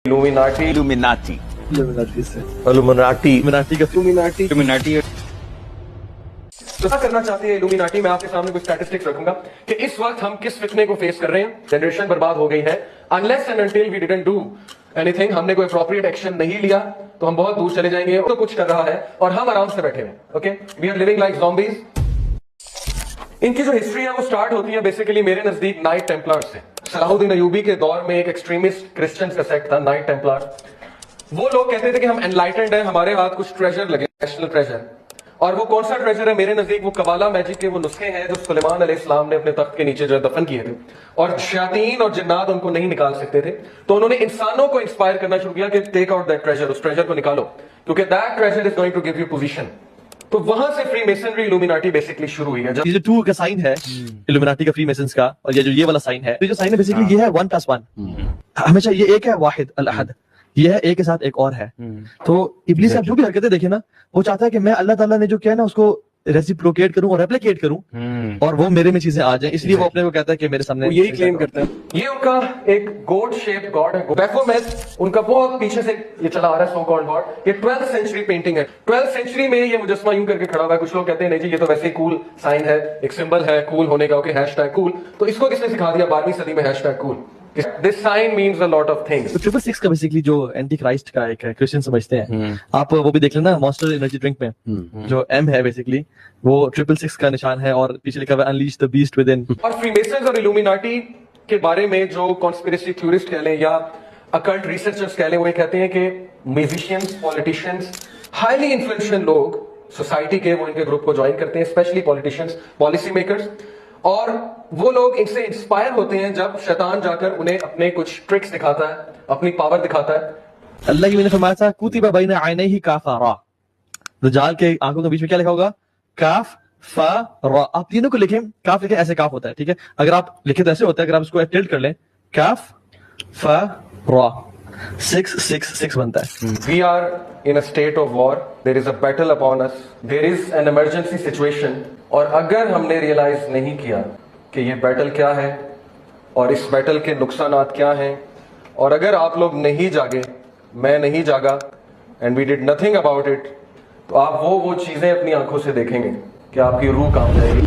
Illuminati illuminati क्या करना चाहती है इल्यूमिनाटी? मैं आपके सामने कुछ स्टैटिस्टिक्स रखूंगा कि इस वक्त हम किस फितने को फेस कर रहे हैं। जनरेशन बर्बाद हो गई है। Unless and until we didn't do anything, हमने कोई अप्रोप्रिएट एक्शन नहीं लिया तो हम बहुत दूर चले जाएंगे। तो कुछ कर रहा है और हम आराम से बैठे हैं। Okay, we are living like zombies. इनकी जो हिस्ट्री है वो स्टार्ट होती है बेसिकली मेरे नजदीक नाइट टेम्पलर्स से। सलाहुद्दीन अयूबी के दौर में एक एक्सट्रीमिस्ट क्रिश्चियंस का सेक्ट था नाइट टेम्पलर। वो लोग कहते थे कि हम एनलाइटेंड है, हमारे हाथ कुछ ट्रेजर लगे, नेशनल ट्रेजर। और वो कौन सा ट्रेजर है मेरे नजदीक? वो कबाला मैजिक के वो नुस्खे हैं जो सुलेमान अलैहिस्सलाम ने अपने तख्त के नीचे जो दफन किए थे, और शयातीन और जिन्नात उनको नहीं निकाल सकते थे। तो उन्होंने इंसानों को इंस्पायर करना शुरू किया कि टेक आउट दैट ट्रेजर, उस ट्रेजर को निकालो, क्योंकि that treasure is going to give you position. तो वहां से फ्री मेसनरी इल्यूमिनाटी बेसिकली शुरू हुई है। ये जो 2 का साइन है इल्यूमिनाटी का, फ्री मेसन्स का, और ये जो ये वाला साइन है, तो जो साइन है बेसिकली ये है 1+1। हमेशा ये एक है वाहिद अल अहद, ये है एक के साथ एक और है। तो इब्लीस आप जो भी हरकतें देखे ना, वो चाहता है कि मैं अल्लाह ताला ने जो किया है ना उसको रेसिप्रोकेट करूं और रेप्लिकेट करूं, और वो मेरे में चीजें आ जाएं, इसलिए वो अपने को कहता है कि मेरे सामने, वो यही क्लेम करता है। ये उनका एक गोड शेप गॉड है, बैफोमेट। उनका बहुत पीछे से ये चला आ रहा है सो कॉल्ड गॉड। ये 12th सेंचुरी पेंटिंग है। 12th सेंचुरी में ये मुजस्मा यूं करके खड़ा हुआ है। कुछ लोग कहते हैं नहीं जी ये तो वैसे ही कूल साइन है, एक सिंबल है कूल होने का, ओके, हैशटैग कूल। तो इसको किसने सिखा दिया 12वीं सदी में hashtag cool? This sign means a lot of things. तो 666 का बेसिकली जो एंटी क्राइस्ट का एक है, क्रिश्चियन समझते हैं। आप वो भी देख लेना मॉन्स्टर एनर्जी ड्रिंक में जो एम है बेसिकली वो 666 का निशान है, और पीछे लिखा हुआ है unleash the beast with in. और फ्रीमेसन्स और इल्यूमिनाटी के बारे में जो कॉन्स्पिरेसी थ्योरिस्ट कह लें या अकल्ट रिसर्चर्स कह लें, वो ये कहते हैं कि म्यूजिशियंस, पॉलिटिशियंस, हाईली इन्फ्लुएंशियल लोग सोसाइटी के, वो इनके ग्रुप को ज्वाइन करते हैं, स्पेशली पॉलिटिशियंस, पॉलिसी मेकर्स। और वो लोग इनसे इंस्पायर होते हैं जब शैतान जाकर उन्हें अपने कुछ ट्रिक्स दिखाता है, अपनी पावर दिखाता है। अल्लाह की मैंने फरमाया था कुतिबा बैना आइनैहि काफा रा, दज्जाल के आंखों के बीच में क्या लिखा होगा? काफ फा रा। आप तीनों को लिखें, काफ लिखे ऐसे काफ होता है, ठीक है? अगर आप लिखे तो ऐसे होता है, अगर आप इसको टिल्ट कर लें काफ फा रा 666 बनता है। We are in a state of war. There is a battle upon us. There is an emergency situation. और अगर हमने रियलाइज नहीं किया कि ये बैटल क्या है और इस बैटल के नुकसानात क्या हैं, और अगर आप लोग नहीं जागे, मैं नहीं जागा, and we did nothing about it, तो आप वो चीजें अपनी आंखों से देखेंगे कि आपकी रूह काम जाएगी।